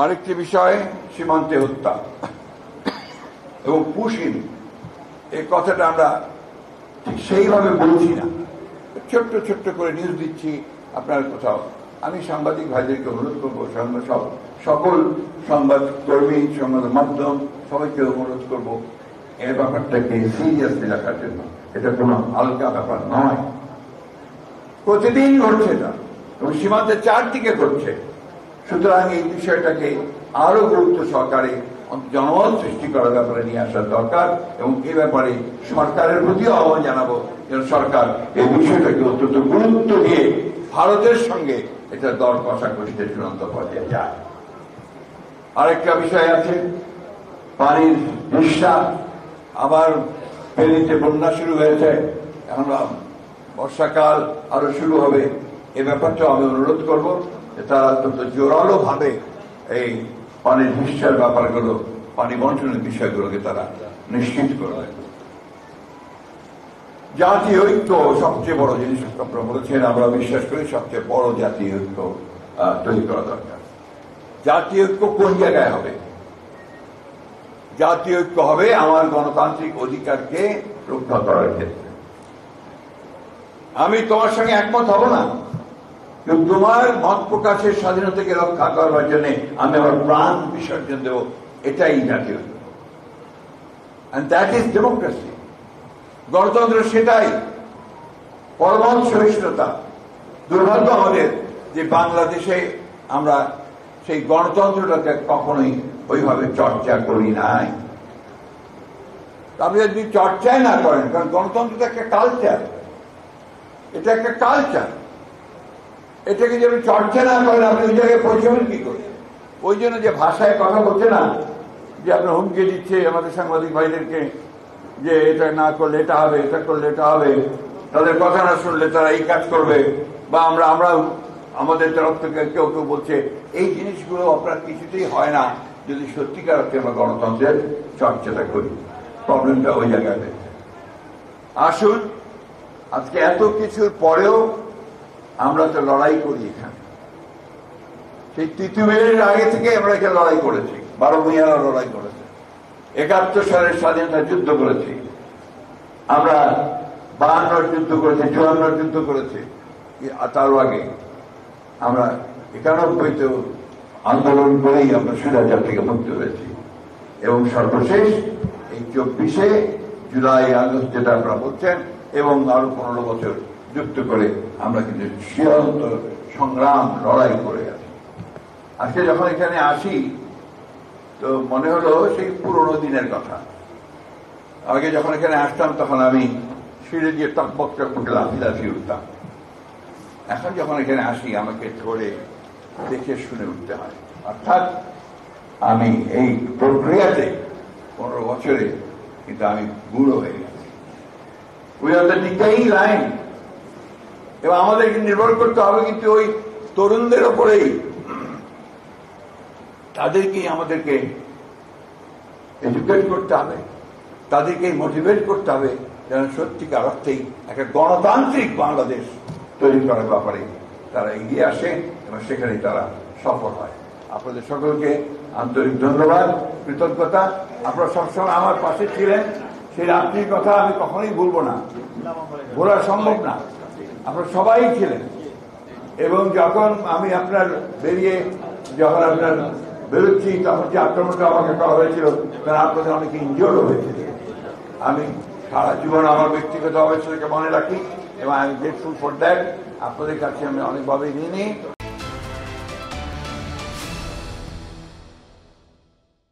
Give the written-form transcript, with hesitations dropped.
আরেকটি বিষয় সীমান্তে হত্যা এবং পুশিং, এই কথাটা আমরা ঠিক সেইভাবে বলছি না, ছোট্ট ছোট্ট করে নিউজ দিচ্ছি আপনার কোথাও। আমি সাংবাদিক ভাইদেরকে অনুরোধ করবো, সকল সংবাদ কর্মী, সংবাদ মাধ্যম সবাইকে অনুরোধ করবো এই ব্যাপারটাকে সিরিয়াসলি রাখার জন্য। এটা কোনো হালকা ব্যাপার নয়, প্রতিদিন ঘটছে এটা এবং সীমান্তের চারদিকে ঘটছে। সুতরাং এই বিষয়টাকে আরো গুরুত্ব সহকারে জনমত সৃষ্টি করার ব্যাপারে নিয়ে আসার দরকার এবং এই ব্যাপারে সরকারের প্রতিও আহ্বান জানাবো যেন সরকার এই বিষয়টাকে অত্যন্ত গুরুত্ব দিয়ে ভারতের সঙ্গে এটা দর কষাকষিতে চূড়ান্ত পর্যায়ে যায়। আরেকটা বিষয় আছে পানির হিস্সা। আবার ফেনীতে বন্যা শুরু হয়েছে, এখন বর্ষাকাল আরো শুরু হবে। এ ব্যাপারটা আমি অনুরোধ করবো যে তারা অত্যন্ত জোরালো ভাবে এই পানির হিস্সার ব্যাপারগুলো, পানি বন্টনের বিষয়গুলোকে তারা নিশ্চিত করবে। জাতীয় ঐক্য সবচেয়ে বড় জিনিস আপনারা বলেছেন, আমরা বিশ্বাস করি সবচেয়ে বড় জাতীয় ঐক্য তৈরি করা দরকার। জাতীয় ঐক্য কোন জায়গায় হবে? জাতীয় ঐক্য হবে আমার গণতান্ত্রিক অধিকারকে রক্ষা করার ক্ষেত্রে। আমি তোমার সঙ্গে একমত হব না, কিন্তু তোমার মত প্রকাশের স্বাধীনতাকে রক্ষা করবার জন্য আমি আমার প্রাণ বিসর্জন দেব, এটাই জাতীয় ঐক্য। And that is democracy. গণতন্ত্র সেটাই, পরমত সহিষ্ণুতা। দুর্ভাগ্য আমাদের যে বাংলাদেশে আমরা সেই গণতন্ত্রটাকে কখনোই ওইভাবে চর্চা করি নাই। আপনি যদি চর্চাই না করেন, কারণ গণতন্ত্রটা একটা কালচার, এটা একটা কালচার, এটাকে যদি চর্চা না করেন আপনি ওই জায়গায় পৌঁছবেন কি করে? ওই জন্য যে ভাষায় কথা বলছে না, যে আপনার হুমকি দিচ্ছে আমাদের সাংবাদিক ভাইদেরকে যে এটা না করলে এটা হবে, এটা করলে এটা হবে, তাদের কথা না শুনলে তারা এই কাজ করবে, বা আমরা আমাদের তরফ থেকে কেউ কেউ বলছে, এই জিনিসগুলো আপনার কিছুতেই হয় না যদি সত্যিকার অর্থে আমরা গণতন্ত্রের চর্চাটা করি। প্রবলেমটা ওই জায়গায় রয়েছে। আসুন, আজকে এত কিছুর পরেও আমরা তো লড়াই করি এখানে। সেই তিতুমিরের আগে থেকে আমরা এখানে লড়াই করেছি, 12 ভূঁইয়ারা লড়াই করেছে, 71 সালের স্বাধীনতা যুদ্ধ করেছি, আমরা 52 যুদ্ধ করেছি, 54 যুদ্ধ করেছি, তারও আগে আমরা 91-তে আন্দোলন করেই আমরা স্বৈরাচার থেকে মুক্ত হয়েছি এবং সর্বশেষ এই 24শে জুলাই আগস্ট যেটা আপনারা বলছেন, এবং আরো 15 বছর যুক্ত করে আমরা কিন্তু সীমান্ত সংগ্রাম লড়াই করে আছি। আজকে যখন এখানে আসি তো মনে হলো সেই পুরোনো দিনের কথা। আগে যখন এখানে আসতাম তখন আমি সিঁড়ি দিয়ে টকবক টকবক লাফি উঠতাম। এখন যখন এখানে আসি আমাকে ধরে দেখে শুনে উঠতে হয়। অর্থাৎ আমি এই প্রক্রিয়াতে 15 বছরে কিন্তু আমি বুড়ো হয়ে গেছি। We are the decaying line. এবং আমাদেরকে নির্ভর করতে হবে কিন্তু ওই তরুণদের ওপরেই। তাদেরকেই আমাদেরকে এডুকেট করতে হবে, তাদেরকেই মোটিভেট করতে হবে যেন সত্যিকার অর্থেই একটা গণতান্ত্রিক বাংলাদেশ তৈরি করার ব্যাপারে তারা এগিয়ে আসে এবং সেখানে তারা সফল হয়। আপনাদের সকলকে আন্তরিক ধন্যবাদ, কৃতজ্ঞতা। আপনারা সবসময় আমার পাশে ছিলেন, সেই রাত্রির কথা আমি কখনোই ভুলবো না, ভোলা সম্ভব না। আপনারা সবাই ছিলেন এবং যখন আমি আপনার যখন আপনার বেরোচ্ছি তখন যে আক্রমণটা আমাকে করা হয়েছিল তারা আপনাদের অনেকে ইনজিওর্ড হয়েছিল। আমি সারা জীবন আমার ব্যক্তিগত অবস্থাকে মনে রাখি এবং I am grateful for that. আপনাদের কাছে আমি অনেকভাবে ঋণী।